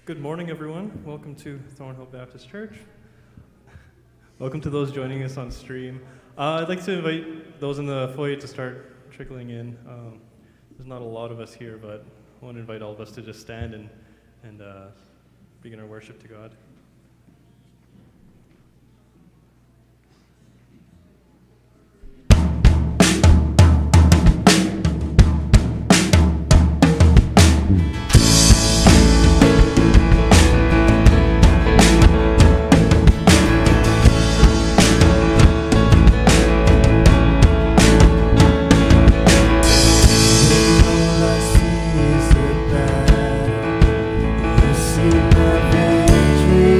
Good morning, everyone. Welcome to Thornhill Baptist Church. Welcome to those joining us on stream. I'd like to invite those in the foyer to start trickling in. There's not a lot of us here, but I want to invite all of us to just stand and begin our worship to God. See my victory.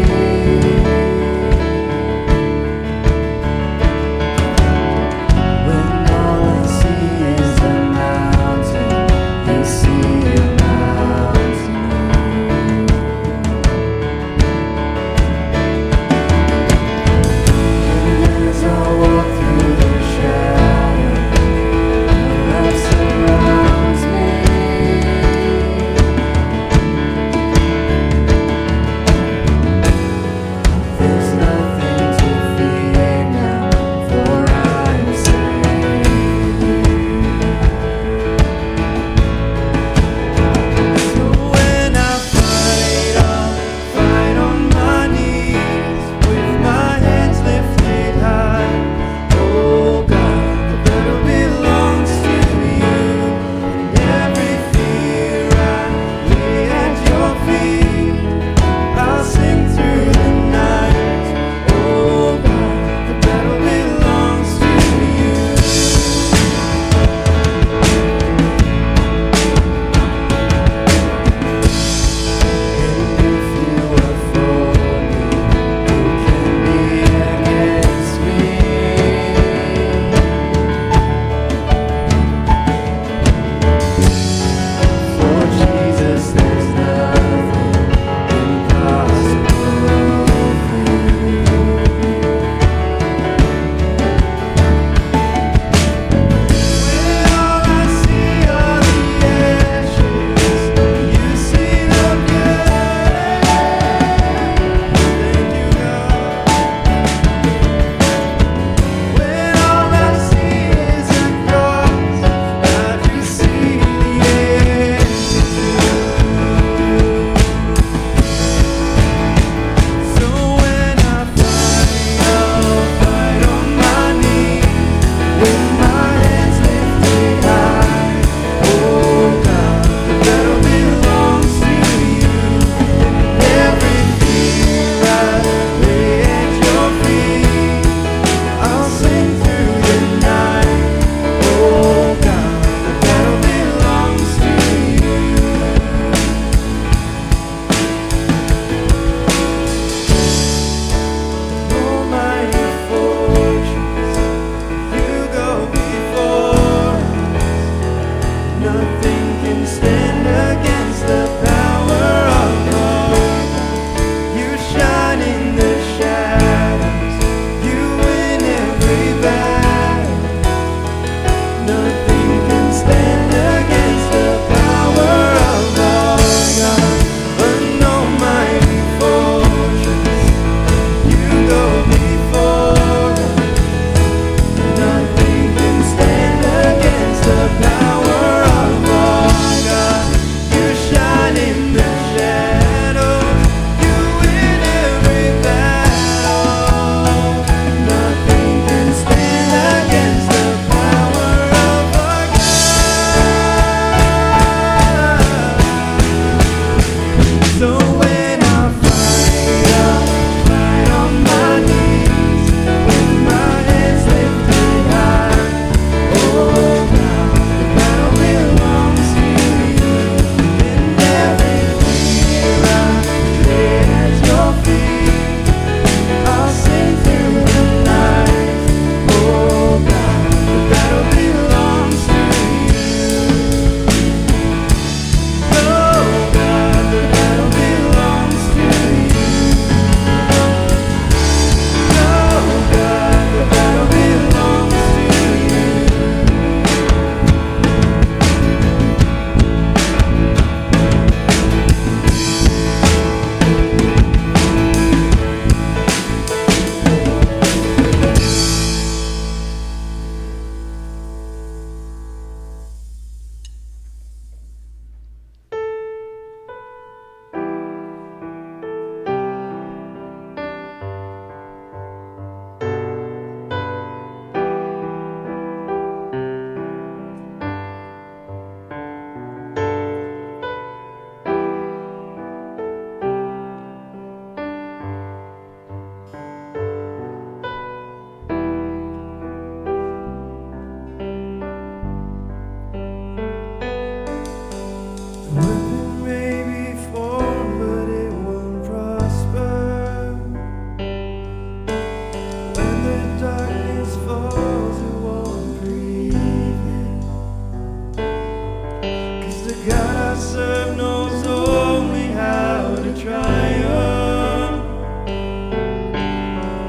The God I serve knows only how to triumph.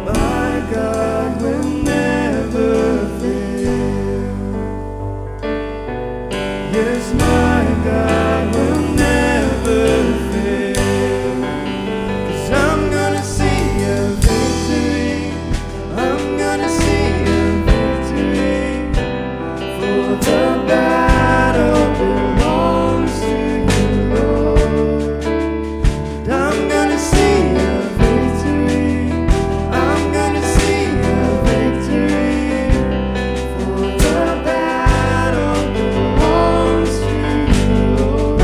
My God will never fail. Yes, my God will never fail. 'Cause I'm gonna see a victory. I'm gonna see a victory. For the battle belongs to you, Lord. And I'm gonna see a victory. I'm gonna see a victory. For the battle belongs to you, Lord.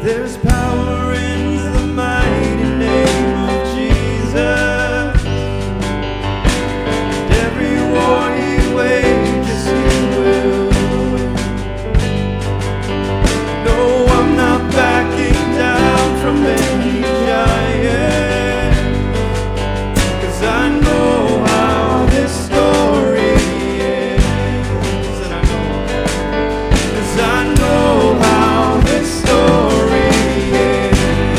There's power in the mighty name of Jesus. And every war he wages, he will win. No, I'm not backing down from any giant. 'Cause I know how this story ends. And I know, 'cause I know how this story ends.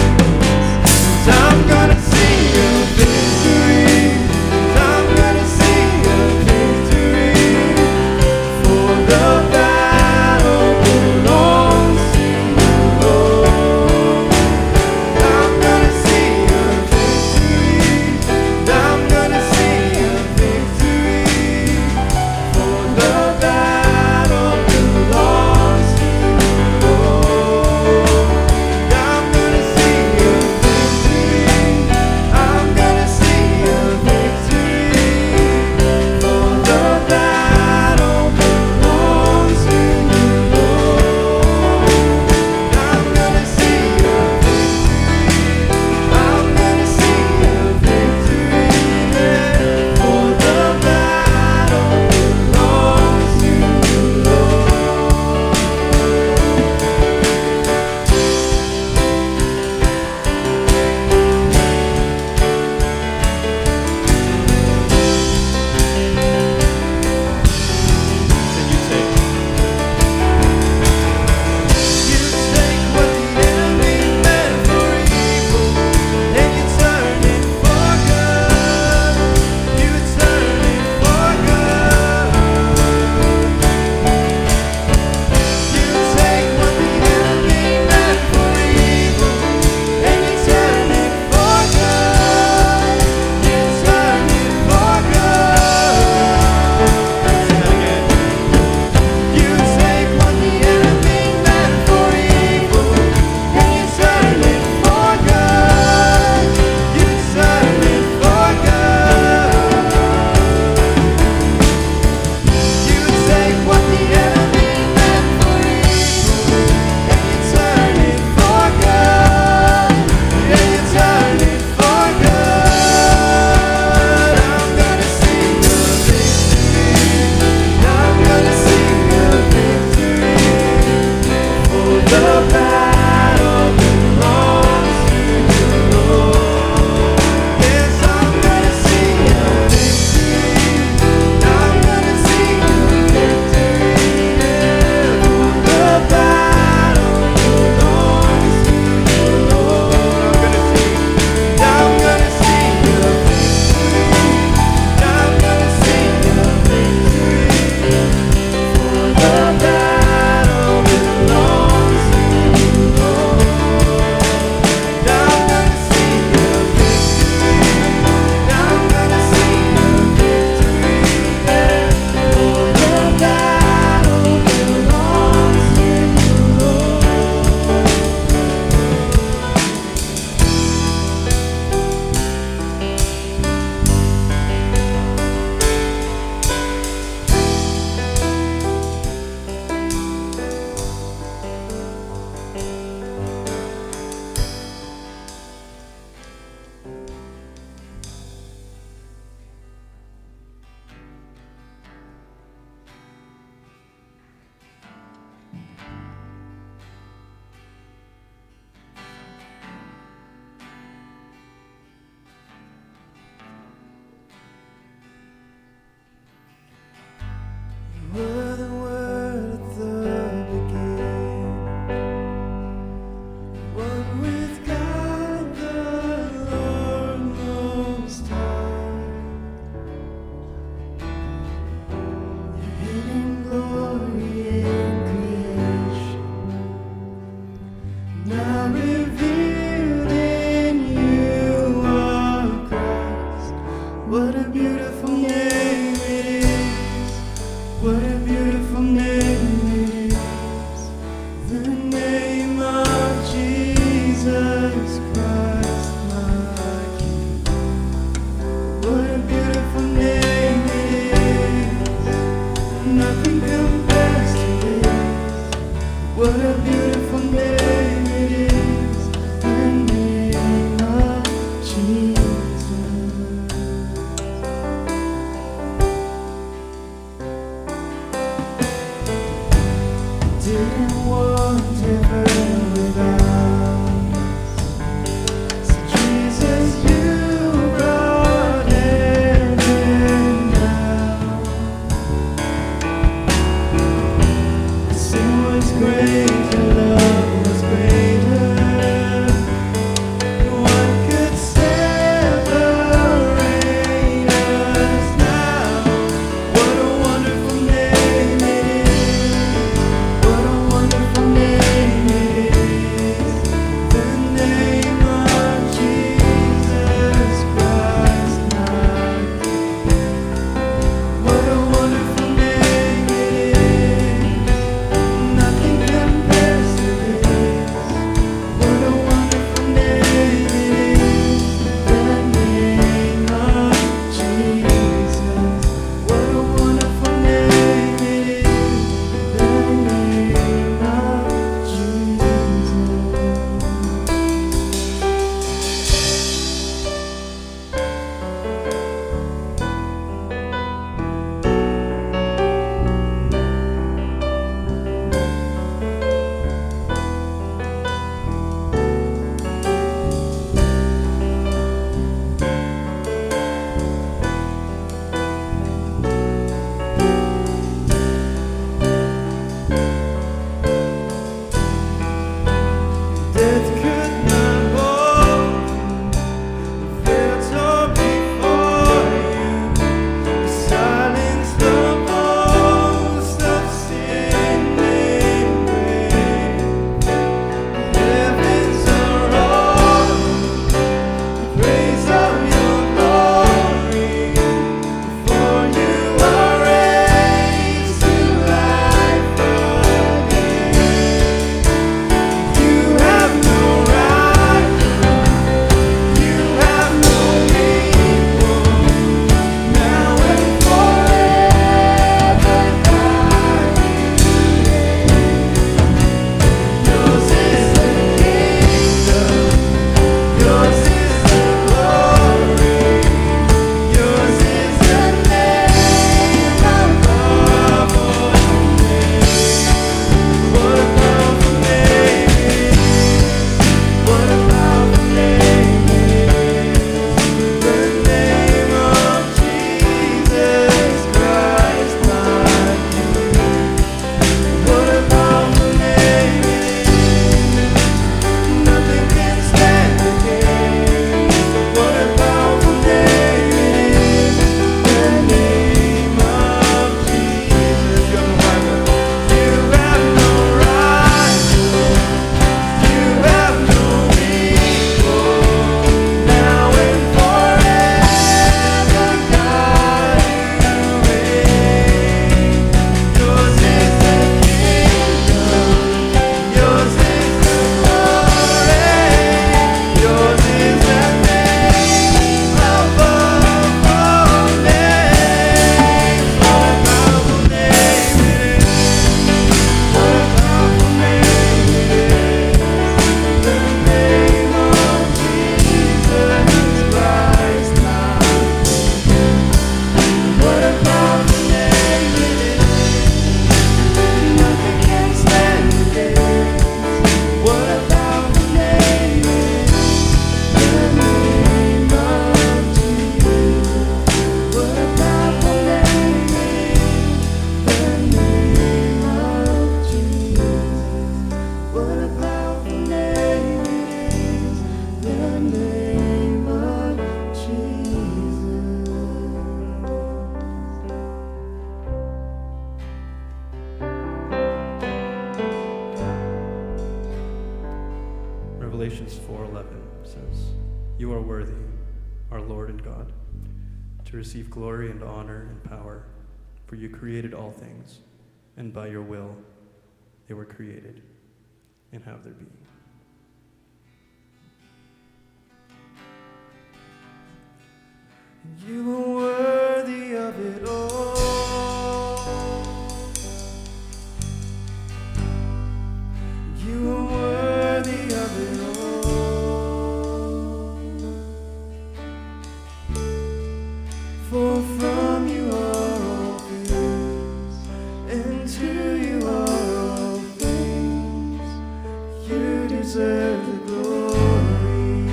What a beautiful name it is, the name of Jesus. Didn't want heaven without us. So Jesus, you brought heaven down. Sin was great, your love was greater. What could separate us now? What a wonderful name it is. What a wonderful name it is. The name of Jesus Christ, my King. What a wonderful name it is. Nothing compares to this. What a wonderful name it is. The name of Jesus. What a wonderful name it is. The name of Death could not hold the veil before you. Silence the boast of sin and grave. Heavens are all the praise of your glory. For you are raised to life again. You have no rival, you have no equal, now and forever, God, you reign. Yours is the kingdom, yours is the glory, yours is the name above all names. What a powerful name it is. What a powerful name it is. The name of Jesus Christ, my King. What a powerful name it is. Nothing can stand against. What a powerful name it is. The name of Jesus. You have no rival. You have no equal. Now and forever, God, you reign. Yours is the kingdom. Yours is the glory. Yours is the name above all names. What a powerful name it is. What a powerful name it is. The name of Jesus Christ, my King. What a powerful name it is. Nothing can stand against. What a powerful name it is. The name of Jesus. What a powerful name it is. The name of Jesus. What a powerful name it is. The name of Jesus. Revelations 4:11 says, "You are worthy, our Lord and God, to receive glory and honor and power, for you created all things, and by your will they were created and have their being." You are worthy of it all. deserve the glory.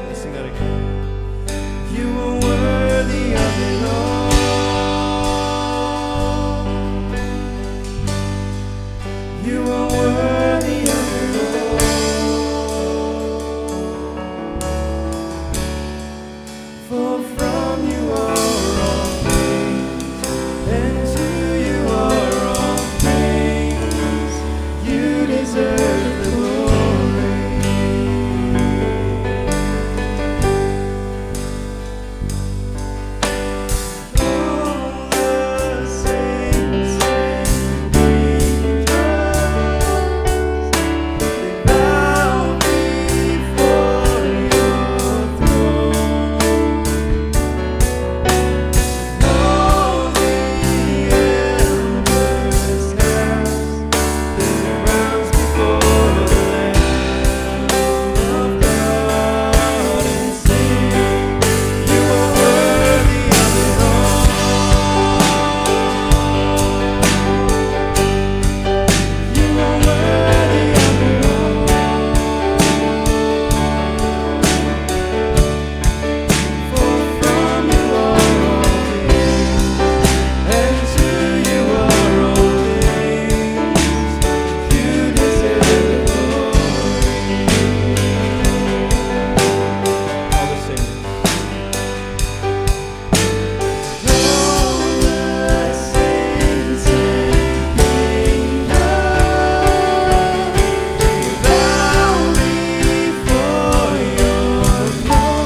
Let's sing that again. You are worthy of it all. You are worthy of it all. For from you are all things, and to you are all things. You deserve the glory. All the saints and angels, they bow before your throne. All the elders cast their crowns before the Lamb of God and sing, you are worthy of it all. You are worthy of it all. For from you are all things, and to you are all things. You deserve the glory. All the singers. All the saints and angels bow before your throne.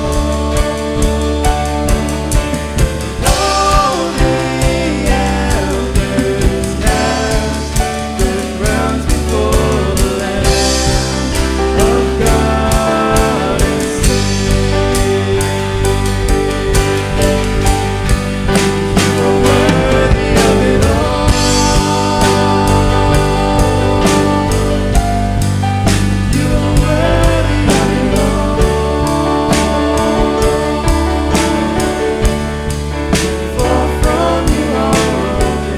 All the elders cast their crowns before the Lamb of God and sing, you are worthy of it all. You are worthy of it all. For from you are all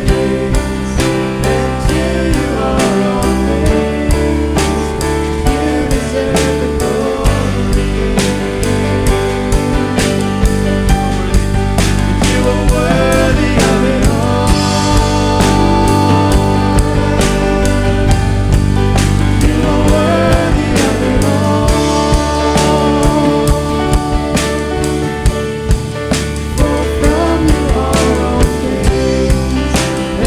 things, and to you are all things. You deserve the glory. You are worthy of it all. You are worthy of it all. For from you are all things,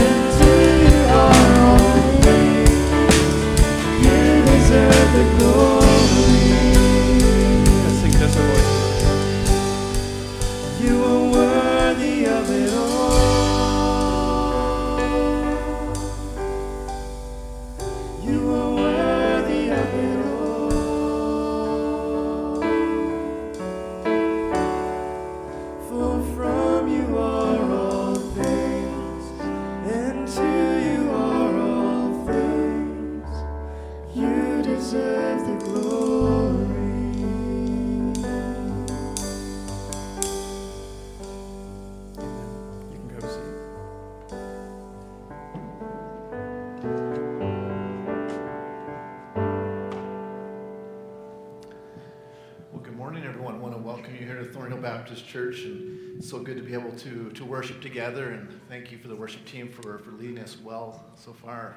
and to you are all things. You deserve the glory. Let's sing just our voices. You are worthy of it all. You are worthy of it all. For from you are all things, and to you are all things. You deserve the glory. You can grab a seat. Well, good morning, everyone. I want to welcome you here to Thornhill Baptist Church, and it's so good to be able to worship together. And thank you for the worship team for leading us well so far.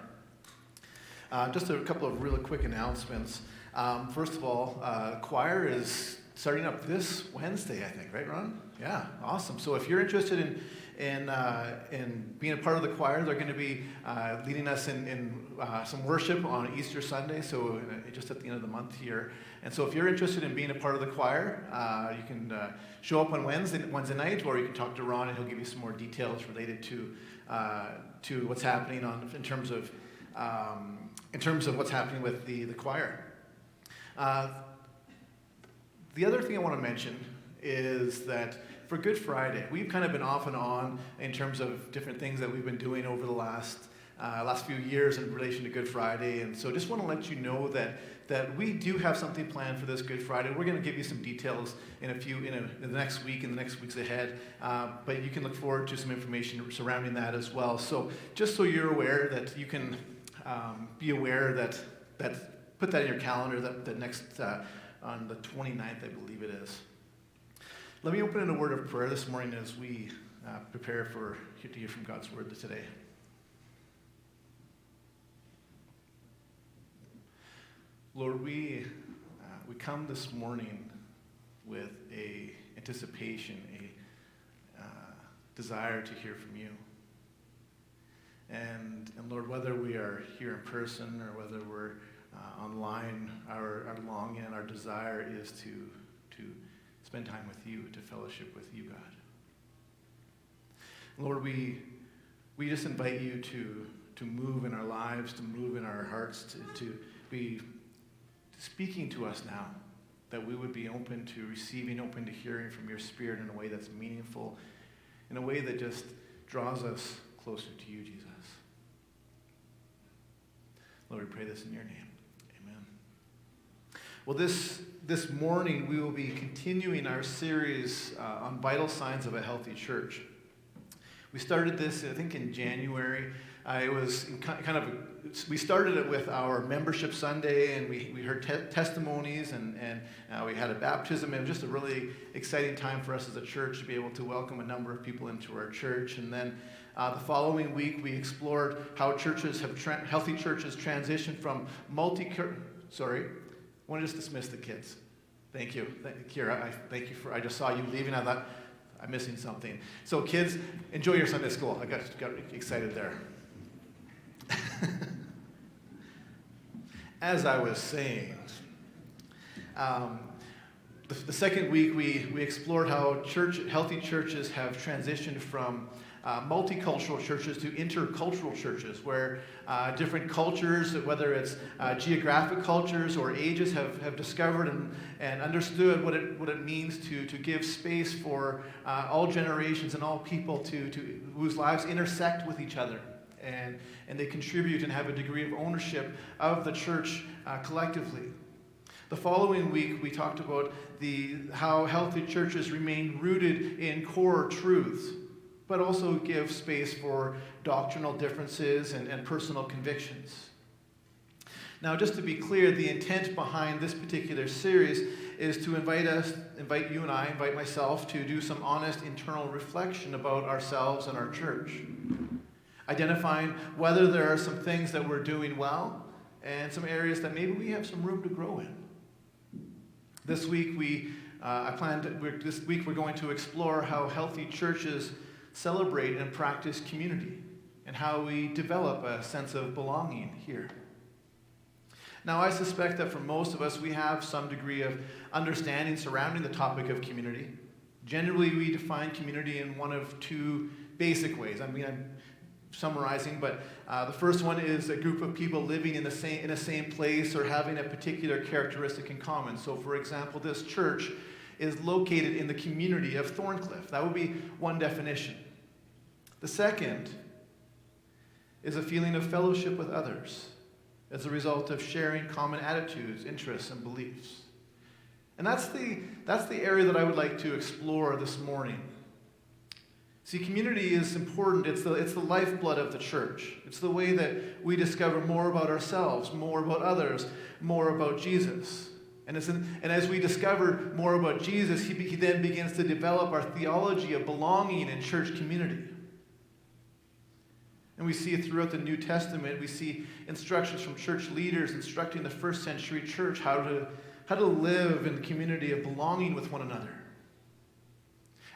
Just a couple of really quick announcements. First of all, choir is starting up this Wednesday, I think, right, Ron? Yeah, awesome. So if you're interested in being a part of the choir, they're going to be leading us in some worship on Easter Sunday, so just at the end of the month here. And so if you're interested in being a part of the choir, you can show up on Wednesday night, or you can talk to Ron and he'll give you some more details related to what's happening in terms of what's happening with the choir. The other thing I want to mention is that for Good Friday, we've kind of been off and on in terms of different things that we've been doing over the last few years in relation to Good Friday. And so just want to let you know that we do have something planned for this Good Friday. We're going to give you some details in the next week and the next weeks ahead. But you can look forward to some information surrounding that as well. So just so you're aware that you can be aware that put that in your calendar, the next, on the 29th, I believe it is. Let me open in a word of prayer this morning as we prepare to hear from God's word today. Lord, we come this morning with a anticipation, a desire to hear from you. And Lord, whether we are here in person or whether we're online, our longing and our desire is to spend time with you, to fellowship with you, God. Lord, we just invite you to move in our lives, to move in our hearts, to be speaking to us now, that we would be open to receiving, open to hearing from your Spirit in a way that's meaningful, in a way that just draws us closer to you, Jesus. Lord, we pray this in your name. Amen. Well, this morning we will be continuing our series on vital signs of a healthy church. We started this, I think, in January. We started it with our membership Sunday, and we heard testimonies, and we had a baptism. It was just a really exciting time for us as a church to be able to welcome a number of people into our church. And then the following week, we explored how healthy churches transition from Sorry, I want to just dismiss the kids. Thank you, Kira. Thank you I just saw you leaving. I thought I'm missing something. So kids, enjoy your Sunday school. I got excited there. As I was saying, the second week we explored how healthy churches have transitioned from multicultural churches to intercultural churches, where different cultures, whether it's geographic cultures or ages, have discovered and understood what it means to give space for all generations and all people whose lives intersect with each other. And they contribute and have a degree of ownership of the church collectively. The following week, we talked about how healthy churches remain rooted in core truths, but also give space for doctrinal differences and personal convictions. Now, just to be clear, the intent behind this particular series is to invite you and I, invite myself to do some honest internal reflection about ourselves and our church. Identifying whether there are some things that we're doing well and some areas that maybe we have some room to grow in. This week we're going to explore how healthy churches celebrate and practice community and how we develop a sense of belonging here. Now, I suspect that for most of us, we have some degree of understanding surrounding the topic of community. Generally, we define community in one of two basic ways. I'm summarizing, but the first one is a group of people living in the same place or having a particular characteristic in common. So, for example, this church is located in the community of Thornhill. That would be one definition. The second is a feeling of fellowship with others as a result of sharing common attitudes, interests, and beliefs. And that's the area that I would like to explore this morning. See, community is important. It's the lifeblood of the church. It's the way that we discover more about ourselves, more about others, more about Jesus. And as we discover more about Jesus, he then begins to develop our theology of belonging in church community. And we see it throughout the New Testament. We see instructions from church leaders instructing the first century church how to live in the community of belonging with one another.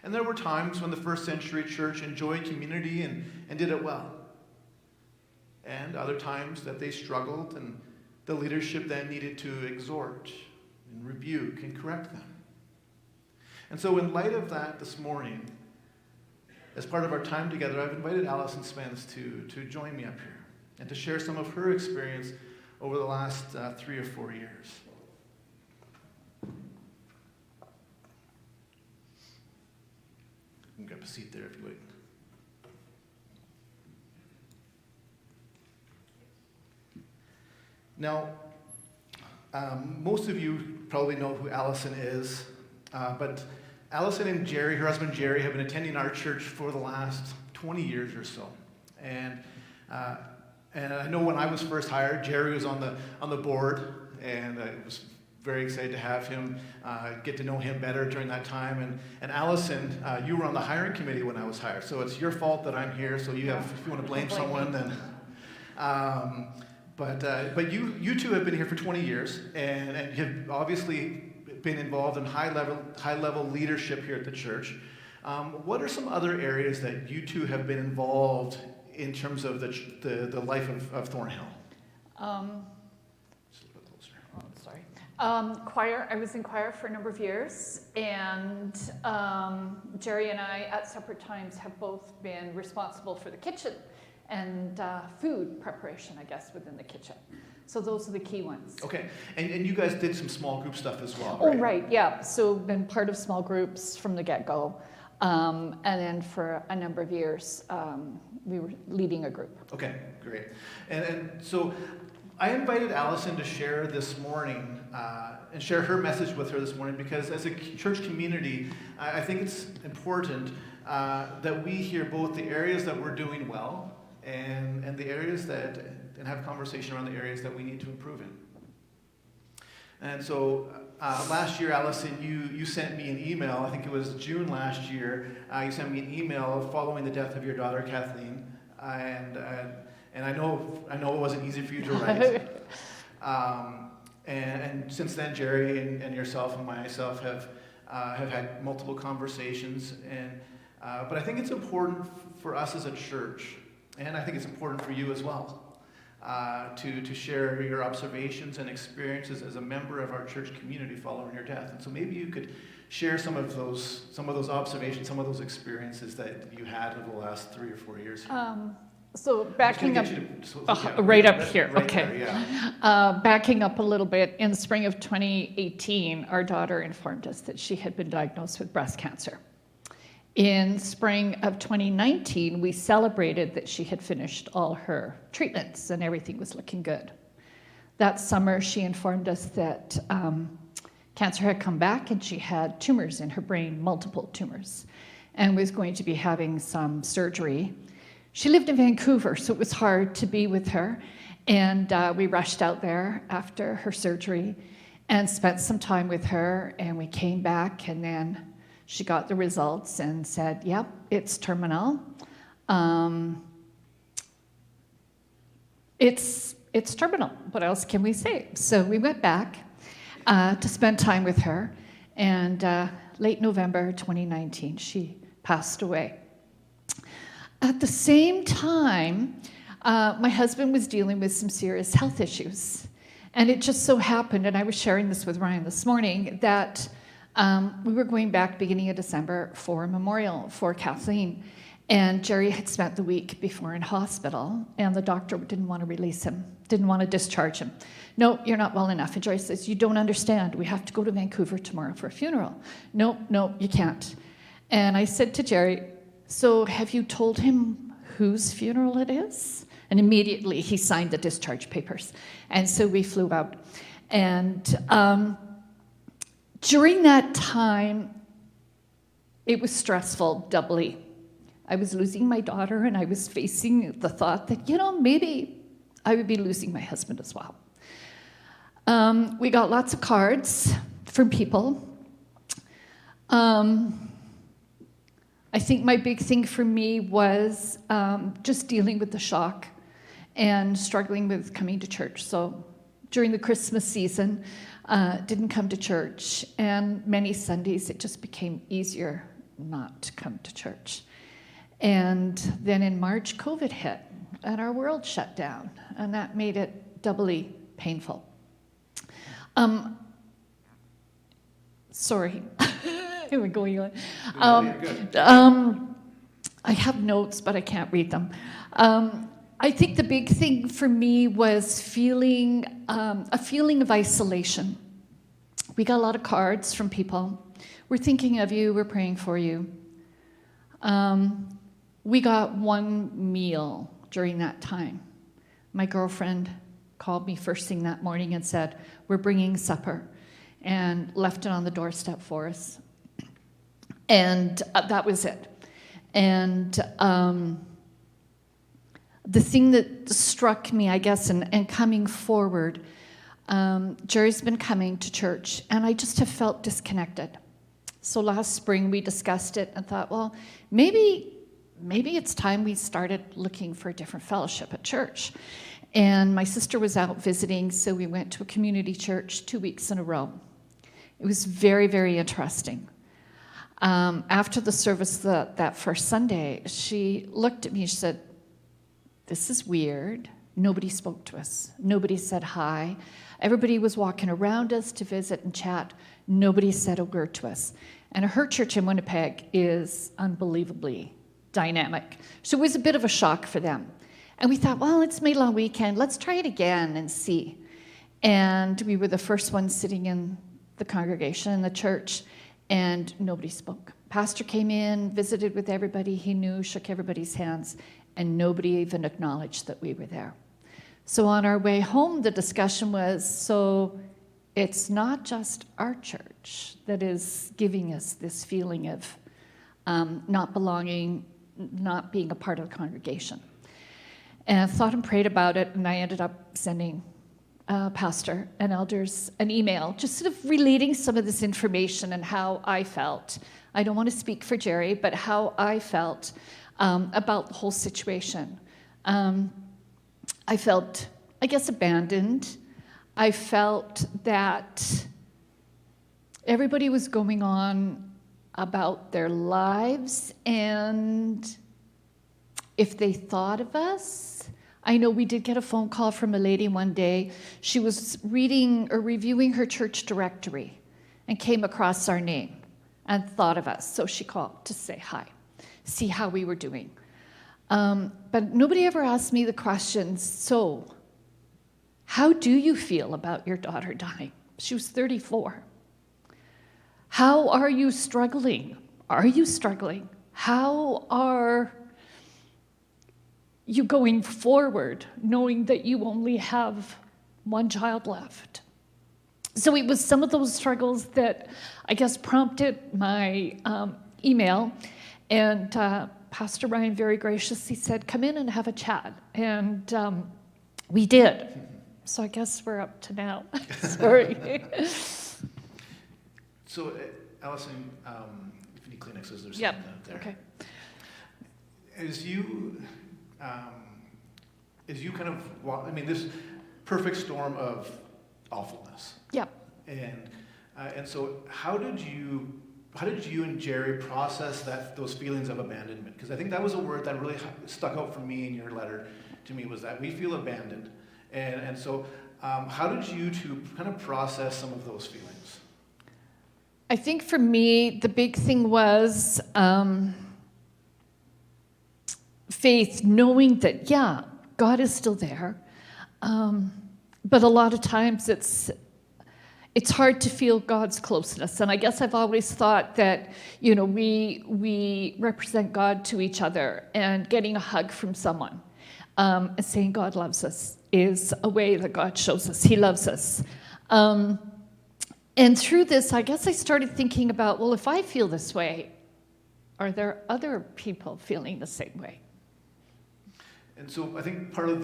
And there were times when the first century church enjoyed community and did it well. And other times that they struggled, and the leadership then needed to exhort and rebuke and correct them. And so in light of that this morning, as part of our time together, I've invited Allison Spence to join me up here and to share some of her experience over the last 3 or 4 years. You can grab a seat there if you would. Now, most of you probably know who Allison is, but Allison and Jerry, her husband Jerry, have been attending our church for the last 20 years or so, and And I know when I was first hired, Jerry was on the board, and I was very excited to have him, get to know him better during that time. And Allison, you were on the hiring committee when I was hired, so it's your fault that I'm here. So if you want to blame someone, then. But you two have been here for 20 years, and you have obviously been involved in high level leadership here at the church. What are some other areas that you two have been involved in terms of the life of Thornhill? Just a little bit closer. Oh, sorry. Choir. I was in choir for a number of years, and Jerry and I, at separate times, have both been responsible for the kitchen and food preparation, I guess, within the kitchen. So those are the key ones. Okay, and you guys did some small group stuff as well, Oh, right? right, yeah. So been part of small groups from the get-go. And then for a number of years, we were leading a group. Okay, great. And so I invited Allison to share this morning and share her message with her this morning, because as a church community, I think it's important that we hear both the areas that we're doing well and the areas and have conversation around the areas that we need to improve in. And so last year, Allison, you sent me an email. I think it was June last year. You sent me an email following the death of your daughter, Kathleen, and I know it wasn't easy for you to write. And since then, Jerry and yourself and myself have had multiple conversations. But I think it's important for us as a church, and I think it's important for you as well, to share your observations and experiences as a member of our church community following your death. And so maybe you could share some of those observations, some of those experiences that you had over the last 3 or 4 years. So backing up, right up here, right okay. There, yeah. Backing up a little bit, in the spring of 2018, our daughter informed us that she had been diagnosed with breast cancer. In spring of 2019, we celebrated that she had finished all her treatments and everything was looking good. That summer, she informed us that cancer had come back and she had tumors in her brain, multiple tumors, and was going to be having some surgery. She lived in Vancouver, so it was hard to be with her, and we rushed out there after her surgery and spent some time with her, and we came back, and then she got the results and said, yep, it's terminal. It's terminal. What else can we say? So we went back to spend time with her, and late November 2019, she passed away. At the same time, my husband was dealing with some serious health issues. And it just so happened, and I was sharing this with Ryan this morning, that we were going back beginning of December for a memorial for Kathleen. And Jerry had spent the week before in hospital, and the doctor didn't want to release him, didn't want to discharge him. No, you're not well enough. And Jerry says, you don't understand. We have to go to Vancouver tomorrow for a funeral. No, you can't. And I said to Jerry, so have you told him whose funeral it is? And immediately he signed the discharge papers. And so we flew out. And during that time, it was stressful doubly. I was losing my daughter, and I was facing the thought that, maybe I would be losing my husband as well. We got lots of cards from people. I think my big thing for me was just dealing with the shock and struggling with coming to church. So during the Christmas season, didn't come to church, and many Sundays it just became easier not to come to church. And then in March, COVID hit, and our world shut down, and that made it doubly painful. Sorry. We're going on. I have notes, but I can't read them. I think the big thing for me was a feeling of isolation. We got a lot of cards from people. We're thinking of you. We're praying for you. We got one meal during that time. My girlfriend called me first thing that morning and said, we're bringing supper, and left it on the doorstep for us. And that was it. And the thing that struck me, I guess, and coming forward, Jerry's been coming to church, and I just have felt disconnected. So last spring we discussed it and thought, well, maybe it's time we started looking for a different fellowship at church. And my sister was out visiting, so we went to a community church 2 weeks in a row. It was very, very interesting. After the service that first Sunday, she looked at me and she said, "This is weird." Nobody spoke to us. Nobody said hi. Everybody was walking around us to visit and chat. Nobody said a word to us. And her church in Winnipeg is unbelievably dynamic. So it was a bit of a shock for them. And we thought, well, it's May Long Weekend. Let's try it again and see. And we were the first ones sitting in the congregation in the church, and nobody spoke. Pastor came in, visited with everybody he knew, shook everybody's hands, and nobody even acknowledged that we were there. So on our way home, the discussion was, so it's not just our church that is giving us this feeling of not belonging, not being a part of the congregation. And I thought and prayed about it, and I ended up sending pastor and elders an email, just sort of relating some of this information and how I felt. I don't want to speak for Jerry, but how I felt about the whole situation. I felt, I guess, abandoned. I felt that everybody was going on about their lives, and if they thought of us, I know we did get a phone call from a lady one day. She was reading or reviewing her church directory and came across our name and thought of us. So she called to say hi, see how we were doing. But nobody ever asked me the questions, so how do you feel about your daughter dying? She was 34. How are you struggling? Are you struggling? How are you going forward, knowing that you only have one child left? So it was some of those struggles that I guess prompted my email, and Pastor Ryan very graciously said, come in and have a chat, and we did. So I guess we're up to now. Sorry. So, Allison, if you need Kleenexes, there's Yep. some there. Okay. As you kind of walk, I mean, this perfect storm of awfulness. Yep. And so how did you and Jerry process those feelings of abandonment? Because I think that was a word that really stuck out for me in your letter to me, was that we feel abandoned. And so how did you two kind of process some of those feelings? I think for me, the big thing was faith, knowing that, yeah, God is still there. But a lot of times it's hard to feel God's closeness. And I guess I've always thought that, we represent God to each other, and getting a hug from someone and saying God loves us is a way that God shows us He loves us. And through this, I guess I started thinking about, well, if I feel this way, are there other people feeling the same way? And so I think part of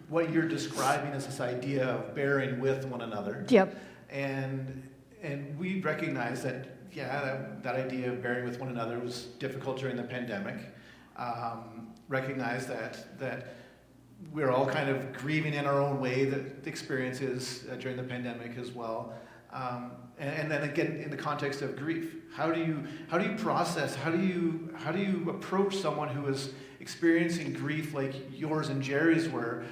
what you're describing is this idea of bearing with one another. Yep. And we recognize that, that idea of bearing with one another was difficult during the pandemic. Recognize that we're all kind of grieving in our own way, the experiences during the pandemic as well. And then again, in the context of grief, how do you process? How do you approach someone who is experiencing grief like yours and Jerry's were?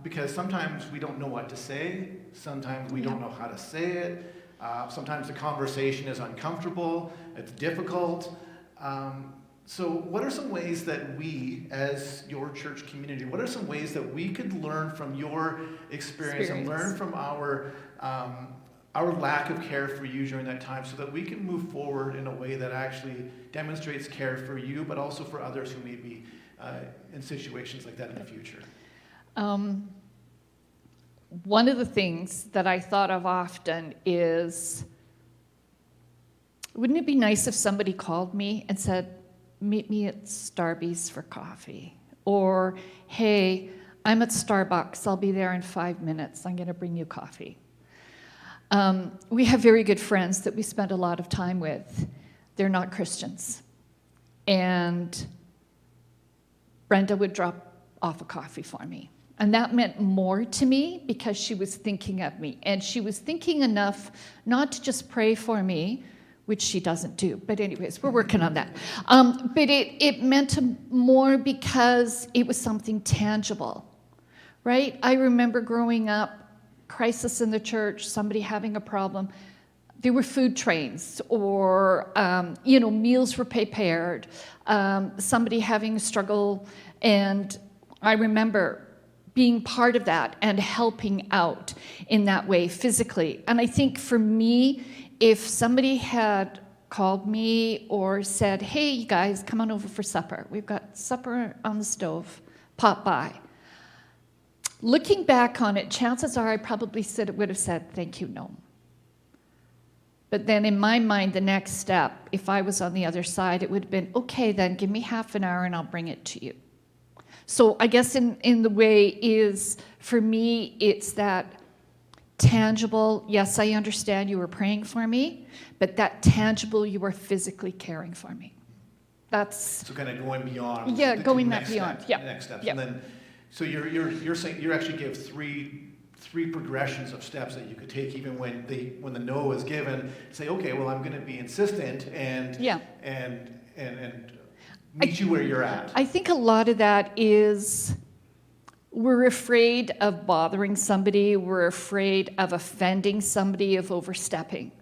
Because sometimes we don't know what to say. Sometimes we don't know how to say it. Sometimes the conversation is uncomfortable. It's difficult. So what are some ways that we, as your church community, what are some ways that we could learn from your experience and learn from our lack of care for you during that time, so that we can move forward in a way that actually demonstrates care for you, but also for others who may be in situations like that in the future? One of the things that I thought of often is, wouldn't it be nice if somebody called me and said, meet me at Starbucks for coffee, or, hey, I'm at Starbucks, I'll be there in 5 minutes, I'm going to bring you coffee. We have very good friends that we spend a lot of time with. They're not Christians. And Brenda would drop off a coffee for me. And that meant more to me because she was thinking of me. And she was thinking enough not to just pray for me, which she doesn't do. But anyways, we're working on that. But it meant more because it was something tangible, right? I remember growing up, crisis in the church, somebody having a problem. There were food trains, or meals were prepared, somebody having a struggle, and I remember being part of that and helping out in that way physically. And I think for me, if somebody had called me or said, hey, you guys, come on over for supper. We've got supper on the stove. Pop by. Looking back on it, chances are I probably would have said, thank you, no. But then in my mind, the next step, if I was on the other side, it would have been, okay, then give me half an hour and I'll bring it to you. So I guess in the way is, for me, it's that tangible, yes, I understand you were praying for me, but that tangible, you were physically caring for me. That's... So kind of going beyond. Yeah, going next beyond. Step, Yeah. Next steps. Yeah. And then, so you're saying you actually give three progressions of steps that you could take even when the no is given. Say, okay, well, I'm going to be insistent and meet you where you're at. I think a lot of that is we're afraid of bothering somebody. We're afraid of offending somebody, of overstepping.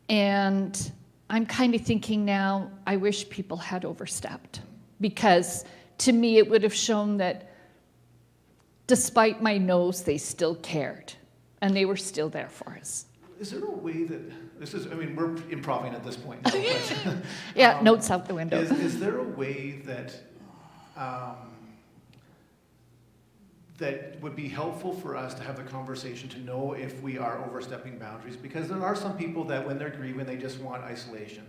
And I'm kind of thinking now, I wish people had overstepped. Because to me, it would have shown that despite my no's, they still cared. And they were still there for us. Is there a way that, we're improving at this point now, but, yeah, notes out the window. Is there a way that that would be helpful for us to have the conversation to know if we are overstepping boundaries? Because there are some people that when they're grieving, they just want isolation.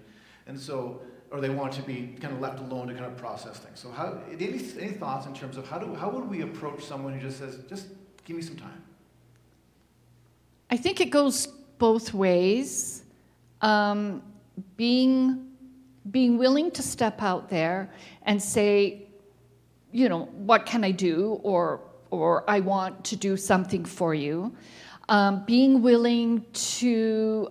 And so, or they want to be kind of left alone to kind of process things. So any thoughts in terms of how would we approach someone who just says, just give me some time? I think it goes both ways. Being willing to step out there and say, what can I do, or I want to do something for you. Being willing to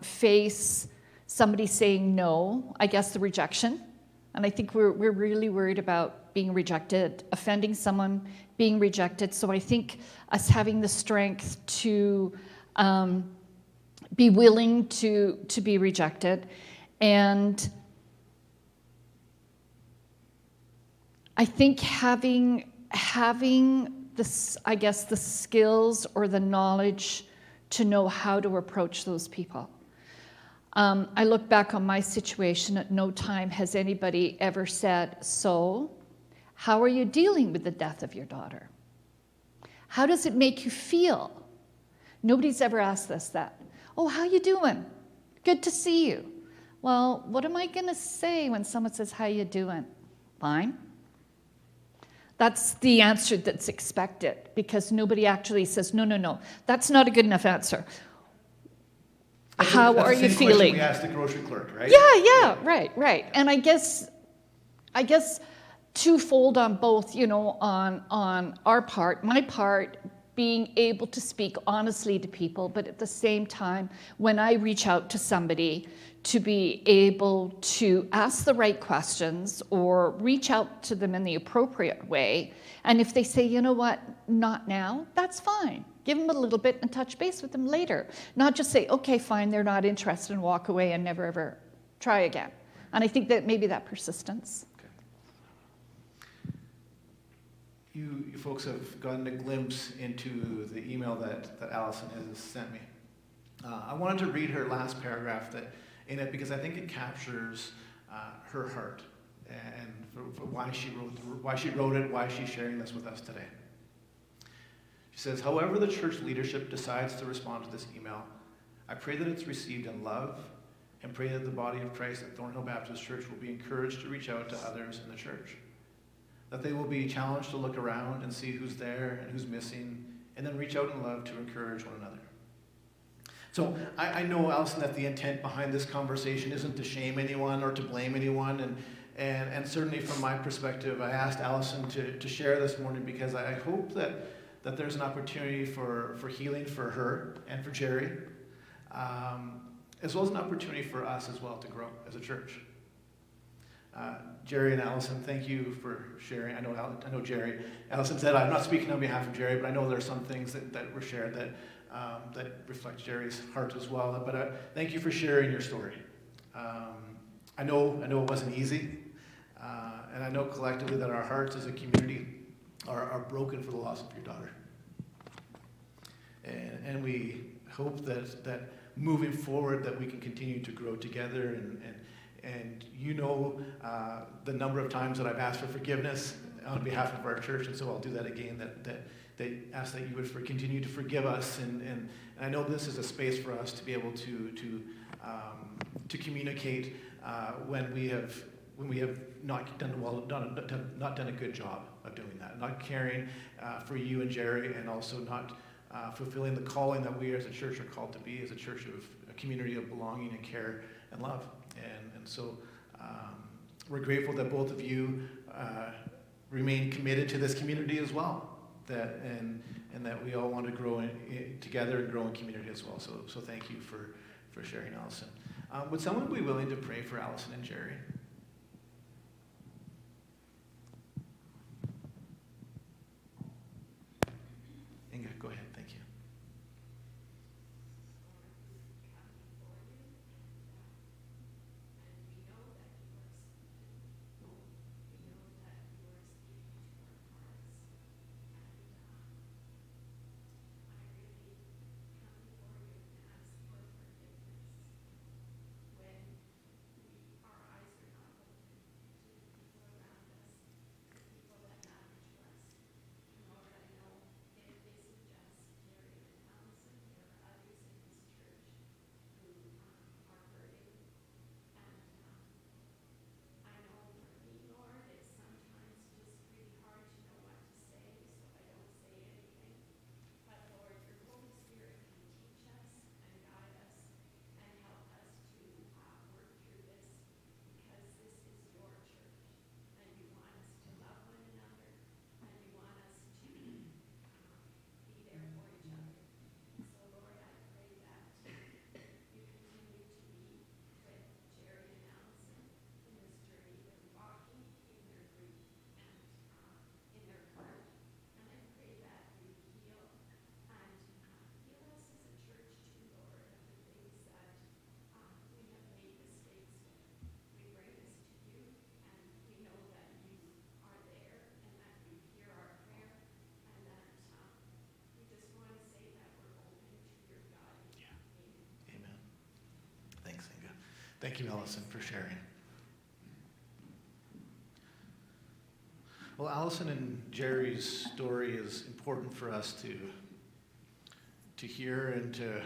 face somebody saying no, I guess the rejection. And I think we're really worried about being rejected, offending someone, being rejected. So I think us having the strength to be willing to be rejected. And I think having this, I guess, the skills or the knowledge to know how to approach those people. I look back on my situation. At no time has anybody ever said, so how are you dealing with the death of your daughter? How does it make you feel? Nobody's ever asked us that. Oh, how you doing? Good to see you. Well, what am I going to say when someone says, how you doing? Fine. That's the answer that's expected, because nobody actually says, no, that's not a good enough answer. How are you feeling? We asked the grocery clerk, right? Yeah, right. And I guess twofold on both, on our part, my part, being able to speak honestly to people, but at the same time, when I reach out to somebody, to be able to ask the right questions or reach out to them in the appropriate way. And if they say, you know what, not now, that's fine. Give them a little bit and touch base with them later. Not just say, okay, fine, they're not interested, and walk away and never ever try again. And I think that maybe that persistence. You folks have gotten a glimpse into the email that Allison has sent me. I wanted to read her last paragraph in it because I think it captures her heart and for why she wrote it, why she's sharing this with us today. She says, however the church leadership decides to respond to this email, I pray that it's received in love and pray that the body of Christ at Thornhill Baptist Church will be encouraged to reach out to others in the church. that they will be challenged to look around and see who's there and who's missing, and then reach out in love to encourage one another. So I know, Allison, that the intent behind this conversation isn't to shame anyone or to blame anyone, and certainly from my perspective, I asked Allison to share this morning because I hope that there's an opportunity for healing for her and for Jerry, as well as an opportunity for us as well to grow as a church. Jerry and Allison, thank you for sharing. I know Jerry. Allison said, I'm not speaking on behalf of Jerry, but I know there are some things that were shared that reflect Jerry's heart as well. But thank you for sharing your story. I know it wasn't easy, and I know collectively that our hearts as a community are broken for the loss of your daughter. And we hope that moving forward that we can continue to grow together and you know the number of times that I've asked for forgiveness on behalf of our church, and so I'll do that again, that they ask that you would continue to forgive us, and I know this is a space for us to be able to communicate when we have not done a good job of doing that, not caring for you and Jerry, and also not fulfilling the calling that we as a church are called to be, as a church of a community of belonging and care and love. And so we're grateful that both of you remain committed to this community as well, and that we all want to grow together and grow in community as well. So thank you for sharing, Allison. Would someone be willing to pray for Allison and Jerry? Inga, go ahead. Thank you. Thank you, Allison, for sharing. Well, Allison and Jerry's story is important for us to hear and to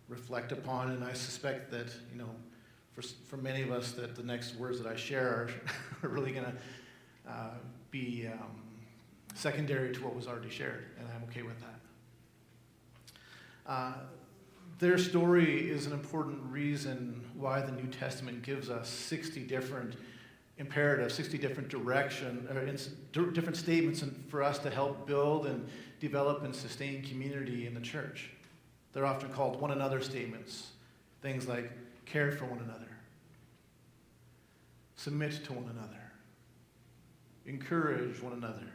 reflect upon, and I suspect that, for many of us, that the next words that I share are really going to be secondary to what was already shared, and I'm okay with that. Their story is an important reason why the New Testament gives us 60 different imperatives, 60 different different statements for us to help build and develop and sustain community in the church. They're often called one another statements. Things like care for one another, submit to one another, encourage one another,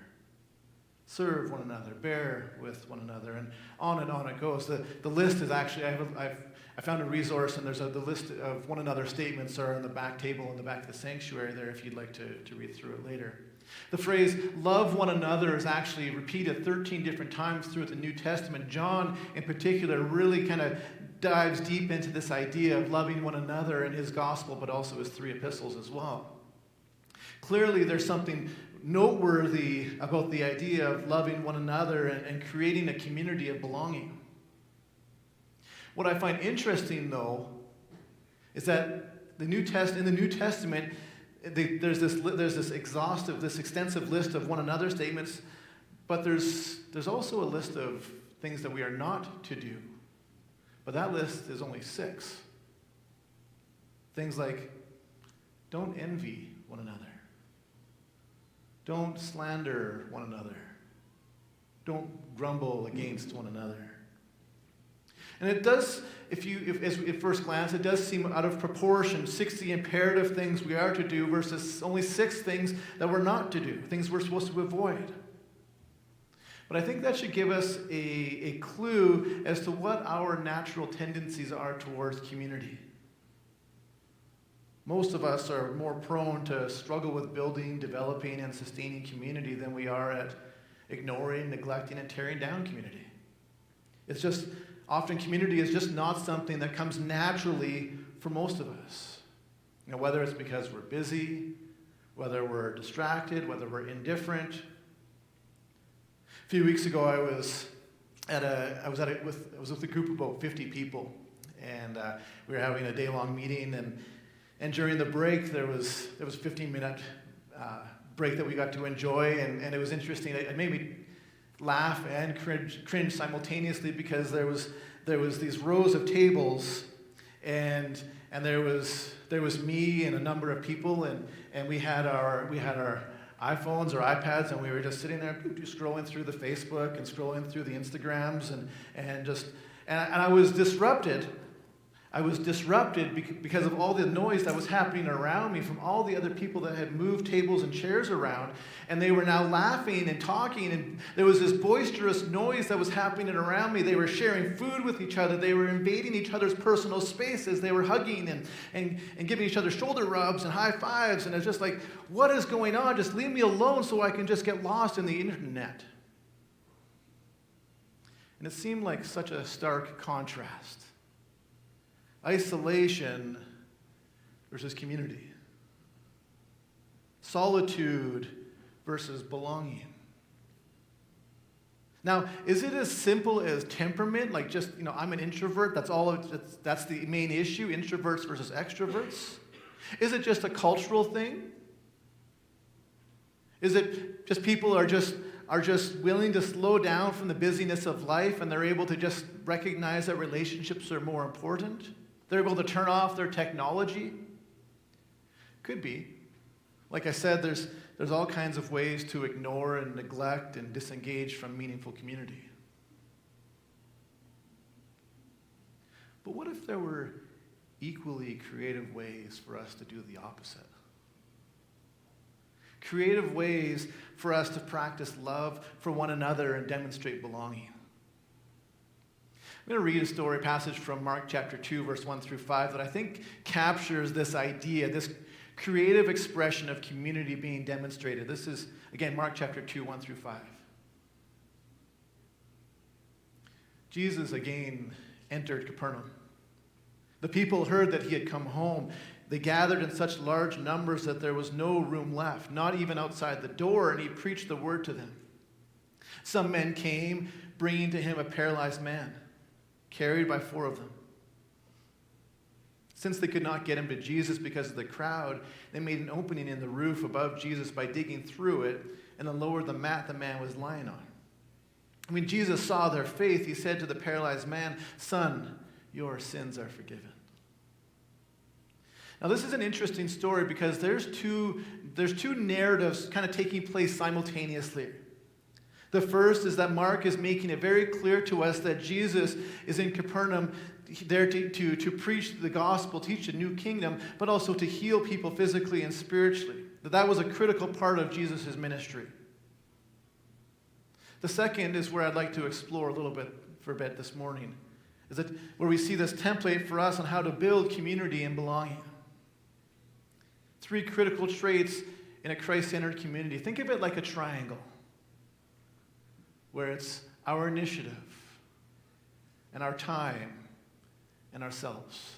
serve one another, bear with one another, and on it goes. The list is actually, I found a resource, and there's the list of one another statements are on the back table in the back of the sanctuary there if you'd like to read through it later. The phrase, love one another, is actually repeated 13 different times throughout the New Testament. John, in particular, really kind of dives deep into this idea of loving one another in his gospel, but also his 3 epistles as well. Clearly, there's something noteworthy about the idea of loving one another and creating a community of belonging. What I find interesting, though, is that in the New Testament, there's this extensive list of one another statements, but there's also a list of things that we are not to do. But that list is only 6. Things like, don't envy one another. Don't slander one another. Don't grumble against one another. And it does, at first glance, it does seem out of proportion, 60 imperative things we are to do versus only 6 things that we're not to do, things we're supposed to avoid. But I think that should give us a clue as to what our natural tendencies are towards community. Most of us are more prone to struggle with building, developing, and sustaining community than we are at ignoring, neglecting, and tearing down community. It's just, often community is just not something that comes naturally for most of us. You know, whether it's because we're busy, whether we're distracted, whether we're indifferent. A few weeks ago, I was with a group of about 50 people, and we were having a day-long meeting, and during the break, there was a 15-minute break that we got to enjoy, and it was interesting. It made me laugh and cringe simultaneously, because there was these rows of tables, and there was me and a number of people, and we had our iPhones or iPads, and we were just sitting there scrolling through the Facebook and scrolling through the Instagrams, and I was disrupted. I was disrupted because of all the noise that was happening around me from all the other people that had moved tables and chairs around, and they were now laughing and talking, and there was this boisterous noise that was happening around me. They were sharing food with each other. They were invading each other's personal spaces. They were hugging and giving each other shoulder rubs and high fives, and it's just like, what is going on? Just leave me alone so I can just get lost in the internet. And it seemed like such a stark contrast. Isolation versus community. Solitude versus belonging. Now, is it as simple as temperament? Like just, I'm an introvert, that's the main issue, introverts versus extroverts? Is it just a cultural thing? Is it just people are just willing to slow down from the busyness of life, and they're able to just recognize that relationships are more important? They're able to turn off their technology? Could be. Like I said, there's all kinds of ways to ignore and neglect and disengage from meaningful community. But what if there were equally creative ways for us to do the opposite? Creative ways for us to practice love for one another and demonstrate belonging. I'm going to read a passage from Mark chapter 2, verse 1 through 5 that I think captures this idea, this creative expression of community being demonstrated. This is, again, Mark chapter 2, 1 through 5. Jesus again entered Capernaum. The people heard that he had come home. They gathered in such large numbers that there was no room left, not even outside the door, and he preached the word to them. Some men came, bringing to him a paralyzed man, carried by 4 of them. Since they could not get him to Jesus because of the crowd, they made an opening in the roof above Jesus by digging through it, and then lowered the mat the man was lying on. When Jesus saw their faith, he said to the paralyzed man, "Son, your sins are forgiven." Now, this is an interesting story because there's two narratives kind of taking place simultaneously. The first is that Mark is making it very clear to us that Jesus is in Capernaum there to preach the gospel, teach a new kingdom, but also to heal people physically and spiritually. That was a critical part of Jesus' ministry. The second is where I'd like to explore for a bit this morning, is that where we see this template for us on how to build community and belonging. 3 critical traits in a Christ-centered community. Think of it like a triangle, where it's our initiative and our time and ourselves.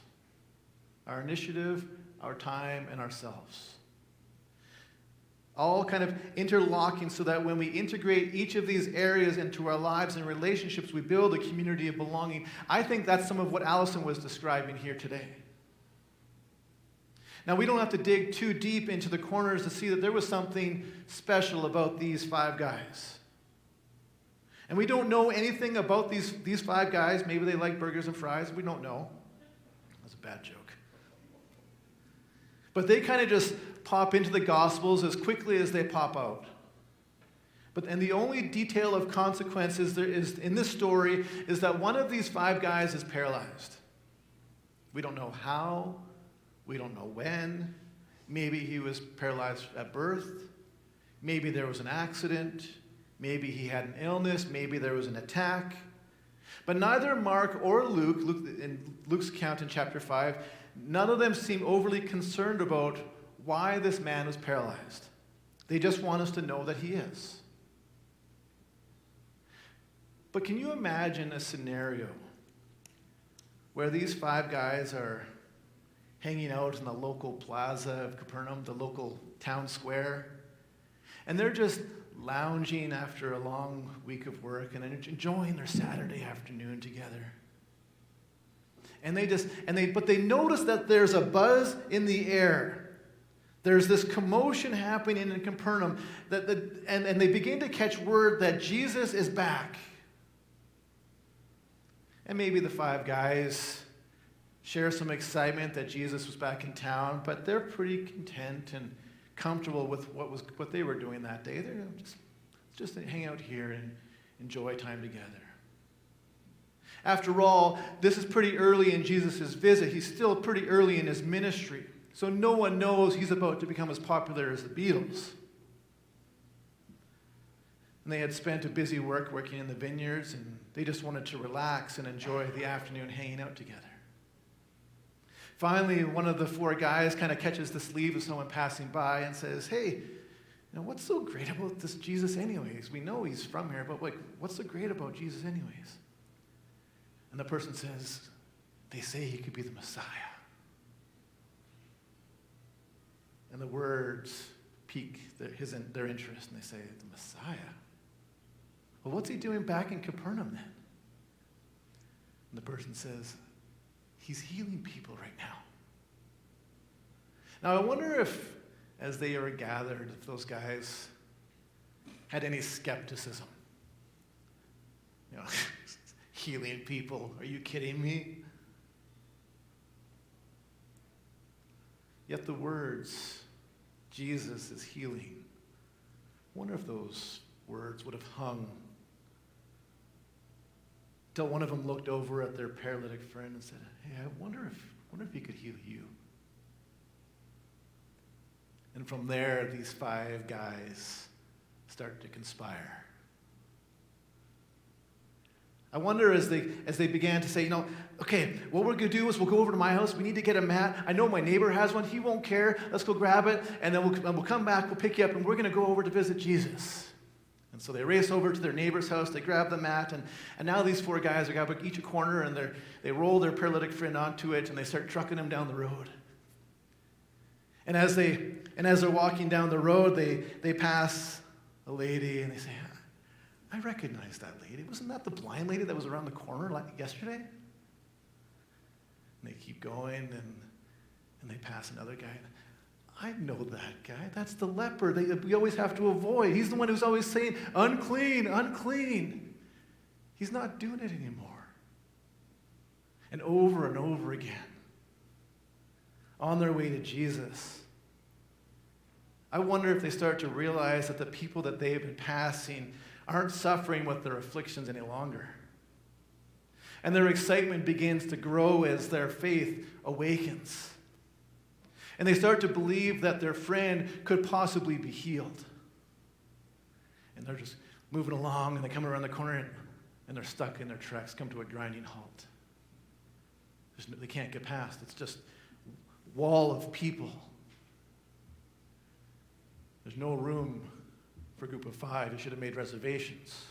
Our initiative, our time, and ourselves. All kind of interlocking so that when we integrate each of these areas into our lives and relationships, we build a community of belonging. I think that's some of what Allison was describing here today. Now, we don't have to dig too deep into the corners to see that there was something special about these 5 guys. And we don't know anything about these 5 guys. Maybe they like burgers and fries. We don't know. That's a bad joke. But they kind of just pop into the Gospels as quickly as they pop out. And the only detail of consequences there is in this story is that one of these 5 guys is paralyzed. We don't know how. We don't know when. Maybe he was paralyzed at birth. Maybe there was an accident. Maybe he had an illness. Maybe there was an attack. But neither Mark or Luke, in Luke's account in chapter 5, none of them seem overly concerned about why this man was paralyzed. They just want us to know that he is. But can you imagine a scenario where these 5 guys are hanging out in the local plaza of Capernaum, the local town square, and they're just lounging after a long week of work and enjoying their Saturday afternoon together? But they notice that there's a buzz in the air. There's this commotion happening in Capernaum, and they begin to catch word that Jesus is back. And maybe the 5 guys share some excitement that Jesus was back in town, but they're pretty content and comfortable with what they were doing that day. They're just hang out here and enjoy time together. After all, this is pretty early in Jesus' visit. He's still pretty early in his ministry, so no one knows he's about to become as popular as the Beatles. And they had spent a busy working in the vineyards, and they just wanted to relax and enjoy the afternoon hanging out together. Finally, one of the 4 guys kind of catches the sleeve of someone passing by and says, "Hey, what's so great about this Jesus anyways? We know he's from here, but what's so great about Jesus anyways?" And the person says, "They say he could be the Messiah." And the words pique their interest, and they say, "The Messiah? Well, what's he doing back in Capernaum then?" And the person says, "He's healing people right now." Now, I wonder if, as they were gathered, if those guys had any skepticism. Healing people, are you kidding me? Yet the words, "Jesus is healing," I wonder if those words would have hung till one of them looked over at their paralytic friend and said, "Hey, I wonder if he could heal you." And from there, these 5 guys start to conspire. I wonder as they began to say, "Okay, what we're going to do is we'll go over to my house. We need to get a mat. I know my neighbor has one. He won't care. Let's go grab it, and then we'll come back. We'll pick you up, and we're going to go over to visit Jesus." And so they race over to their neighbor's house. They grab the mat, and now these 4 guys are got each a corner, and they roll their paralytic friend onto it, and they start trucking him down the road. And as they're walking down the road, they pass a lady, and they say, "I recognize that lady. Wasn't that the blind lady that was around the corner yesterday?" And they keep going, and they pass another guy. "I know that guy. That's the leper we always have to avoid. He's the one who's always saying, 'Unclean, unclean.' He's not doing it anymore." And over again, on their way to Jesus, I wonder if they start to realize that the people that they've been passing aren't suffering with their afflictions any longer. And their excitement begins to grow as their faith awakens. And they start to believe that their friend could possibly be healed. And they're just moving along, and they come around the corner, and they're stuck in their tracks, come to a grinding halt. They can't get past. It's just a wall of people. There's no room for a group of 5. You should have made reservations.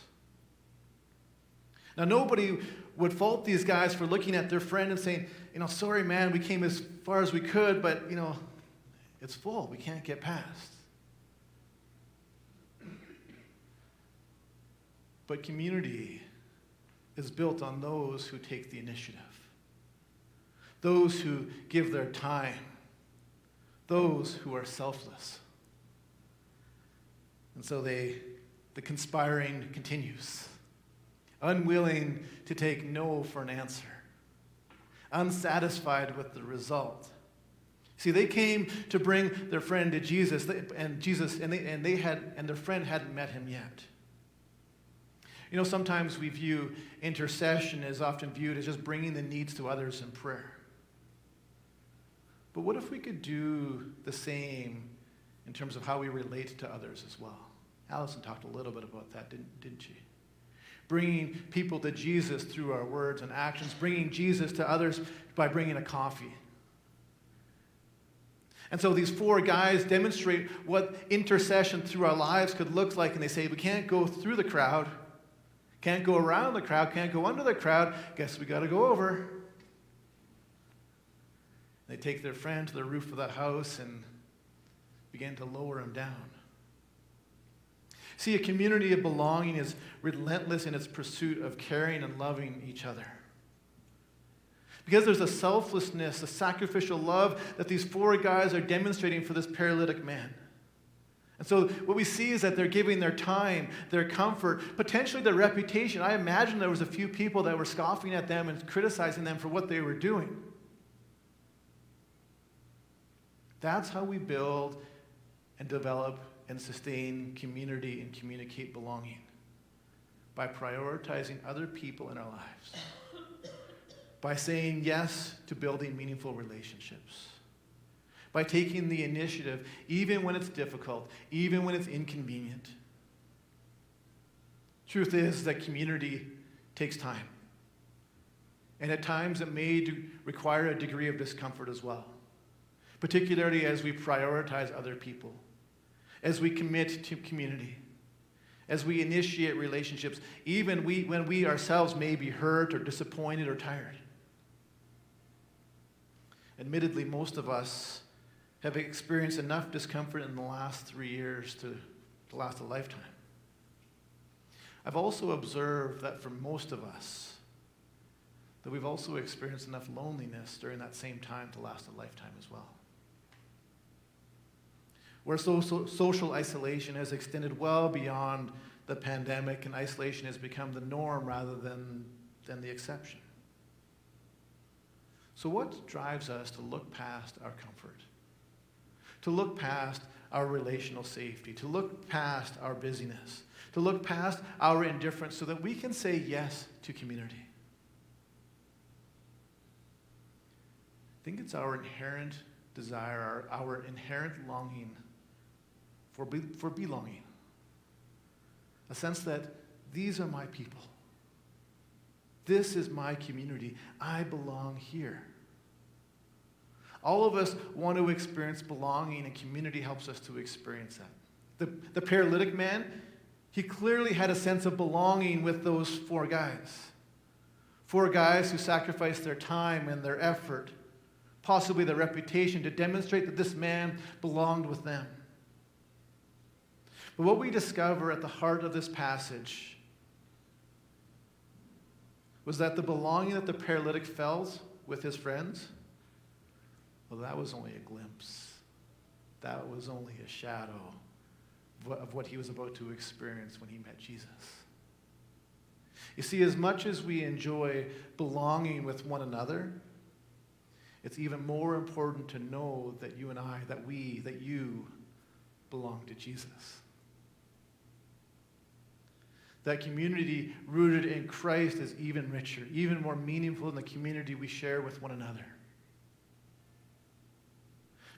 Now, nobody would fault these guys for looking at their friend and saying, "Sorry, man, we came as far as we could, but, it's full. We can't get past." But community is built on those who take the initiative, those who give their time, those who are selfless. And so the conspiring continues, unwilling to take no for an answer, unsatisfied with the result. See, they came to bring their friend to Jesus, and their friend hadn't met him yet. You know, sometimes we view intercession as often viewed as just bringing the needs to others in prayer. But what if we could do the same in terms of how we relate to others as well? Allison talked a little bit about that, didn't she? Bringing people to Jesus through our words and actions, bringing Jesus to others by bringing a coffee. And so these four guys demonstrate what intercession through our lives could look like, and they say, we can't go through the crowd, can't go around the crowd, can't go under the crowd, guess we got to go over. They take their friend to the roof of the house and begin to lower him down. See, a community of belonging is relentless in its pursuit of caring and loving each other. Because there's a selflessness, a sacrificial love that these four guys are demonstrating for this paralytic man. And so what we see is that they're giving their time, their comfort, potentially their reputation. I imagine there was a few people that were scoffing at them and criticizing them for what they were doing. That's how we build and develop and sustain community and communicate belonging, by prioritizing other people in our lives, by saying yes to building meaningful relationships, by taking the initiative even when it's difficult, even when it's inconvenient. Truth is that community takes time, and at times it may require a degree of discomfort as well, particularly as we prioritize other people, as we commit to community, as we initiate relationships, even when we ourselves may be hurt or disappointed or tired. Admittedly, most of us have experienced enough discomfort in the last 3 years to last a lifetime. I've also observed that for most of us, that we've also experienced enough loneliness during that same time to last a lifetime as well. Where social isolation has extended well beyond the pandemic, and isolation has become the norm rather than the exception. So what drives us to look past our comfort, to look past our relational safety, to look past our busyness, to look past our indifference so that we can say yes to community? I think it's our inherent desire, our inherent longing for belonging. A sense that these are my people. This is my community. I belong here. All of us want to experience belonging, and community helps us to experience that. The paralytic man, he clearly had a sense of belonging with those four guys. Four guys who sacrificed their time and their effort, possibly their reputation, to demonstrate that this man belonged with them. But what we discover at the heart of this passage was that the belonging that the paralytic felt with his friends, well, that was only a glimpse. That was only a shadow of what he was about to experience when he met Jesus. You see, as much as we enjoy belonging with one another, it's even more important to know that you and I, that you belong to Jesus. That community rooted in Christ is even richer, even more meaningful than the community we share with one another.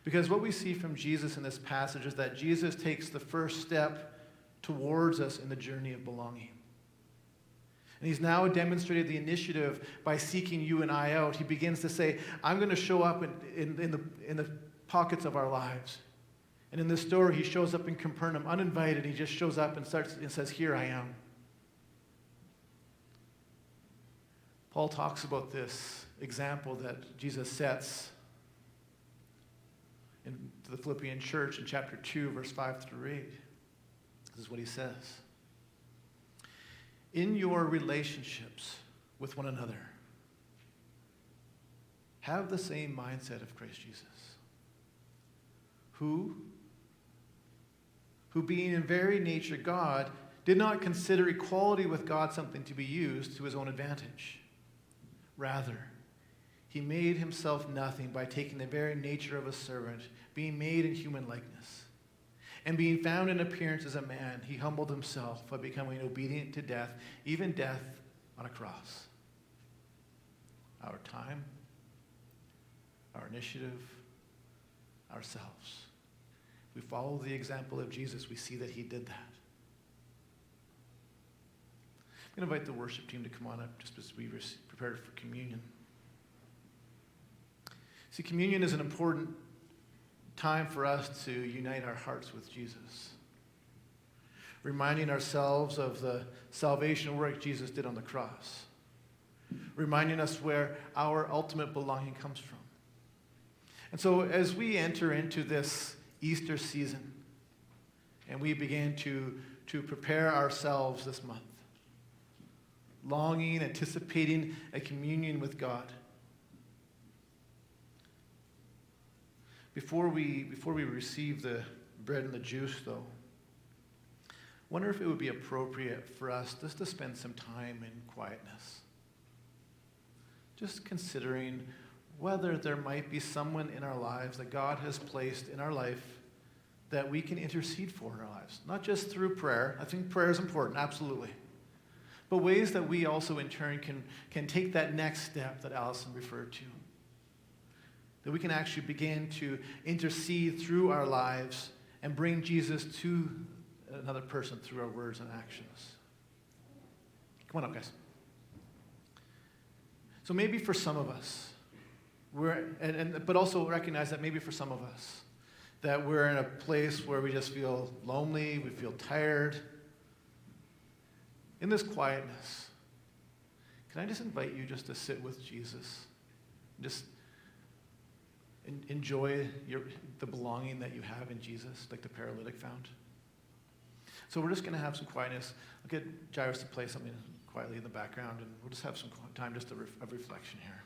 Because what we see from Jesus in this passage is that Jesus takes the first step towards us in the journey of belonging. And he's now demonstrated the initiative by seeking you and I out. He begins to say, I'm going to show up in the pockets of our lives. And in this story, he shows up in Capernaum, uninvited. He just shows up and says, here I am. Paul talks about this example that Jesus sets in the Philippian church in chapter 2, verse 5 through 8. This is what he says. In your relationships with one another, have the same mindset of Christ Jesus, who being in very nature God, did not consider equality with God something to be used to his own advantage. Rather, he made himself nothing by taking the very nature of a servant, being made in human likeness. And being found in appearance as a man, he humbled himself by becoming obedient to death, even death on a cross. Our time, our initiative, ourselves. We follow the example of Jesus, we see that he did that. I'm going to invite the worship team to come on up just as we prepare for communion. See, communion is an important time for us to unite our hearts with Jesus, reminding ourselves of the salvation work Jesus did on the cross, reminding us where our ultimate belonging comes from. And so as we enter into this Easter season and we begin to prepare ourselves this month, longing, anticipating a communion with God, before we receive the bread and the juice, though, wonder if it would be appropriate for us just to spend some time in quietness, just considering whether there might be someone in our lives that God has placed in our life that we can intercede for in our lives. Not just through prayer. I think prayer is important, absolutely. But ways that we also in turn can take that next step that Allison referred to. That we can actually begin to intercede through our lives and bring Jesus to another person through our words and actions. Come on up, guys. So maybe for some of us, but also recognize that maybe for some of us, that we're in a place where we just feel lonely, we feel tired. In this quietness, can I just invite you just to sit with Jesus? Just enjoy the belonging that you have in Jesus, like the paralytic found. So we're just going to have some quietness. I'll get Jairus to play something quietly in the background, and we'll just have some time just of reflection here.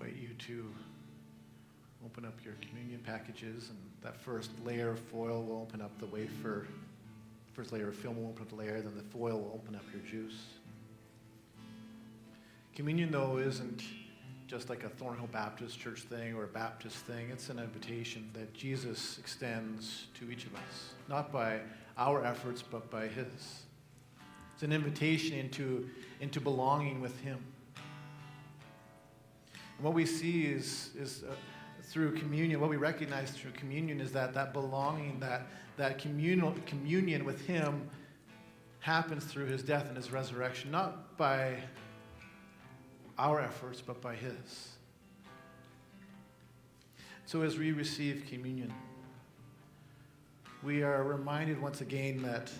Invite you to open up your communion packages, and that first layer of foil will open up the wafer. First layer of film will open up the layer, then the foil will open up your juice. Communion, though, isn't just like a Thornhill Baptist Church thing or a Baptist thing. It's an invitation that Jesus extends to each of us, not by our efforts, but by his. It's an invitation into belonging with him. And what we see is through communion, what we recognize through communion is that belonging, that communion with him happens through his death and his resurrection, not by our efforts, but by his. So as we receive communion, we are reminded once again that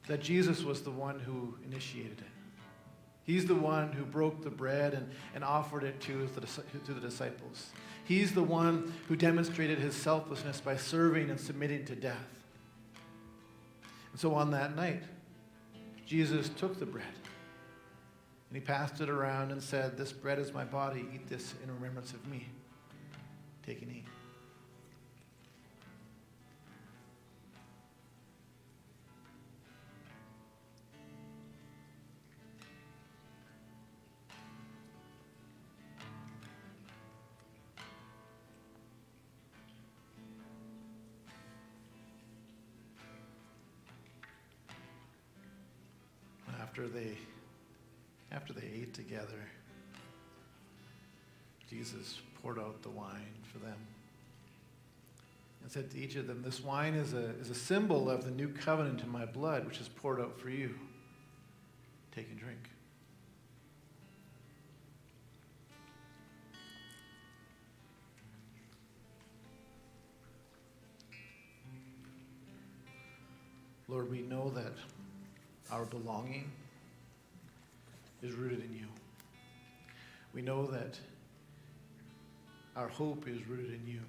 that Jesus was the one who initiated it. He's the one who broke the bread and offered it to the disciples. He's the one who demonstrated his selflessness by serving and submitting to death. And so on that night, Jesus took the bread and he passed it around and said, "This bread is my body. Eat this in remembrance of me. Take and eat." After they ate together, Jesus poured out the wine for them and said to each of them, "This wine is a symbol of the new covenant in my blood, which is poured out for you. Take and drink." Lord, we know that our belonging is rooted in you. We know that our hope is rooted in you.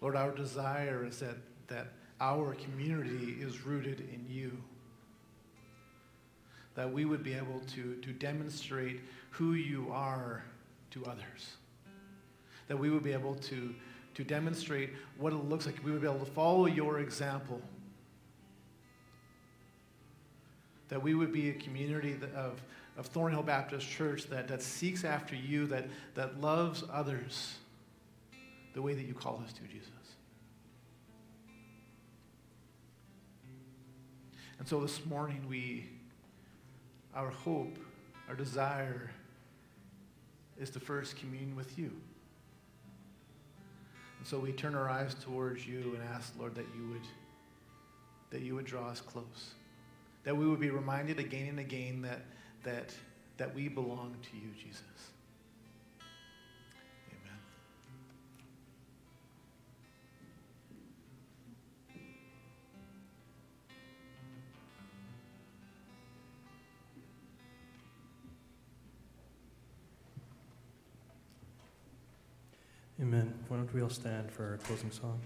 Lord, our desire is that our community is rooted in you. That we would be able to demonstrate who you are to others. That we would be able to demonstrate what it looks like. We would be able to follow your example. That we would be a community of Thornhill Baptist Church that seeks after you, that loves others the way that you call us to, Jesus. And so this morning, our hope, our desire is to first commune with you. And so we turn our eyes towards you and ask, Lord, that you would draw us close. That we would be reminded again and again that we belong to you, Jesus. Amen. Amen. Why don't we all stand for our closing song?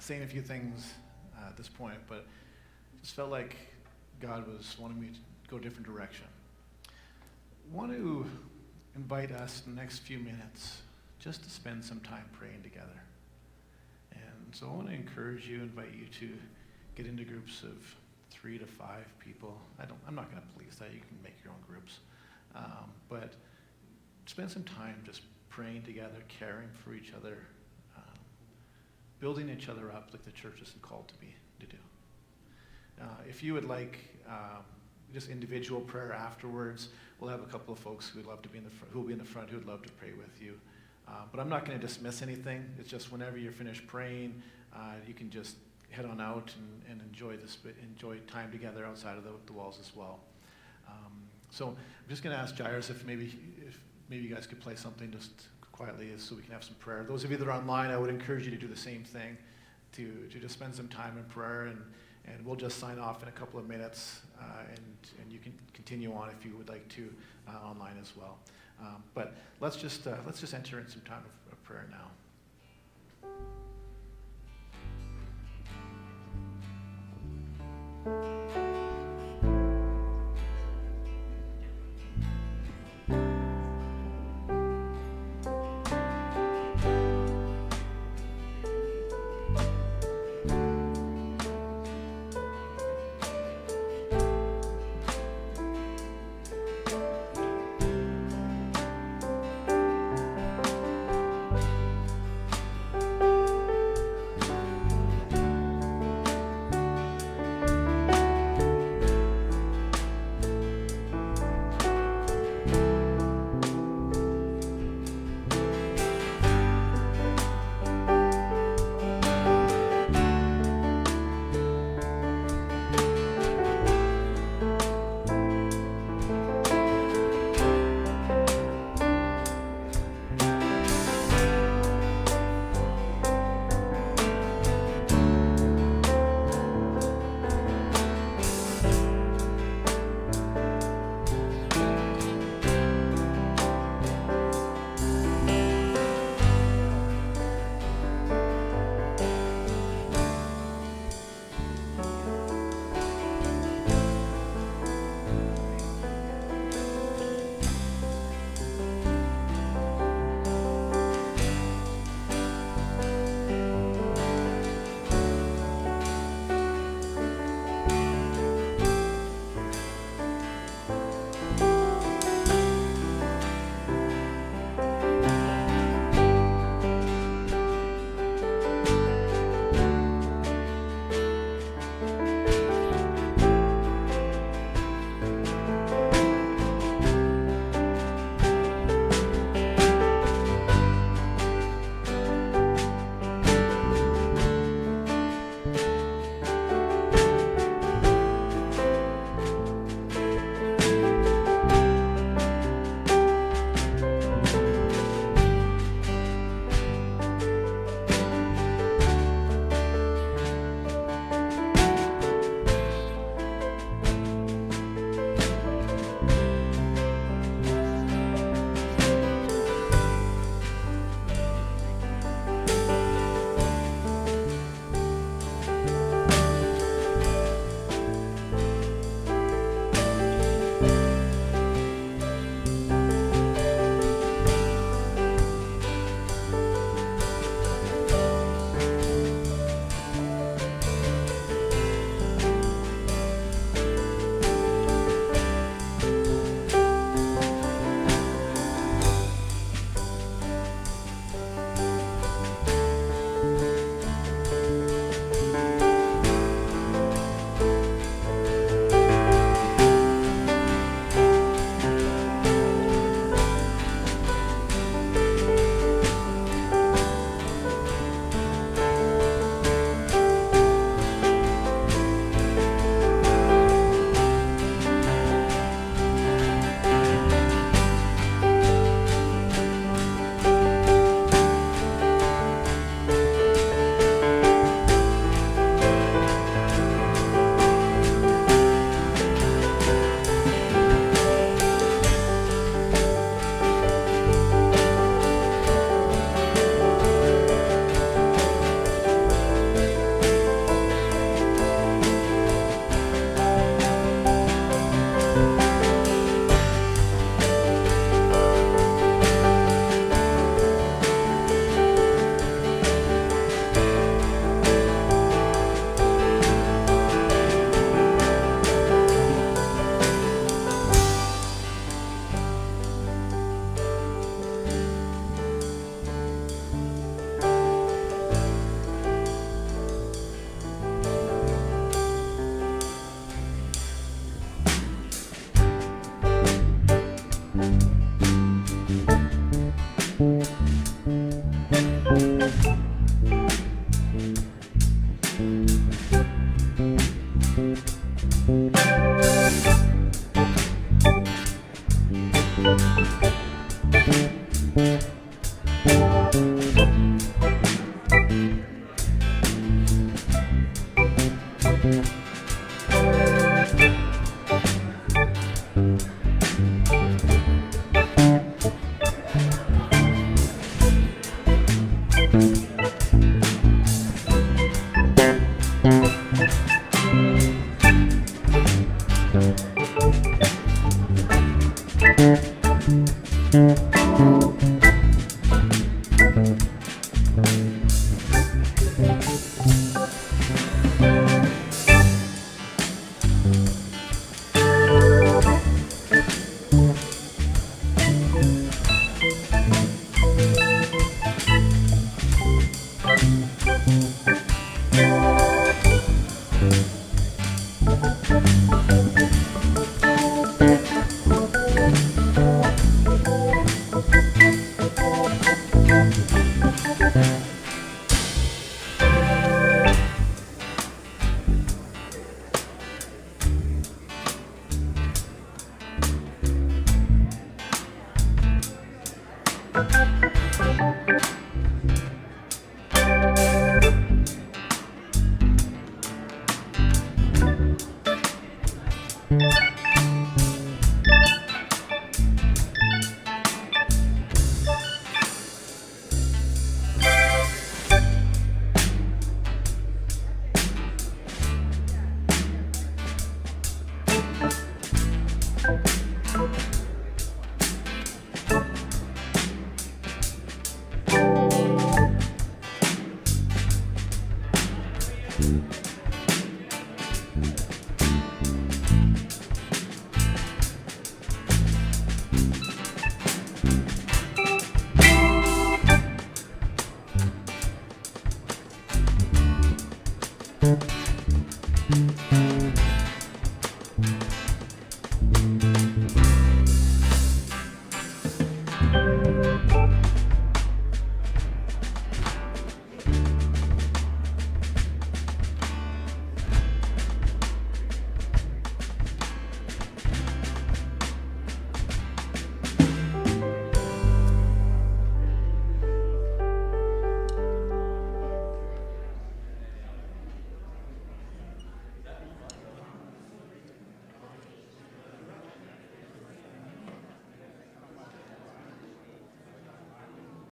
saying a few things at this point, but just felt like God was wanting me to go a different direction. I want to invite us in the next few minutes just to spend some time praying together. And so I want to encourage you, invite you to get into groups of 3 to 5 people. I'm not going to police that. You can make your own groups. But spend some time just praying together, caring for each other, building each other up like the church is called to do. If you would like just individual prayer afterwards, we'll have a couple of folks who would love to be in the front, who will be in the front, who would love to pray with you. But I'm not going to dismiss anything. It's just whenever you're finished praying, you can just head on out and enjoy time together outside of the walls as well. So I'm just going to ask Jairus if maybe you guys could play something just quietly so we can have some prayer. Those of you that are online, I would encourage you to do the same thing, to just spend some time in prayer, and we'll just sign off in a couple of minutes, and you can continue on if you would like to online as well. But let's just enter in some time of prayer now.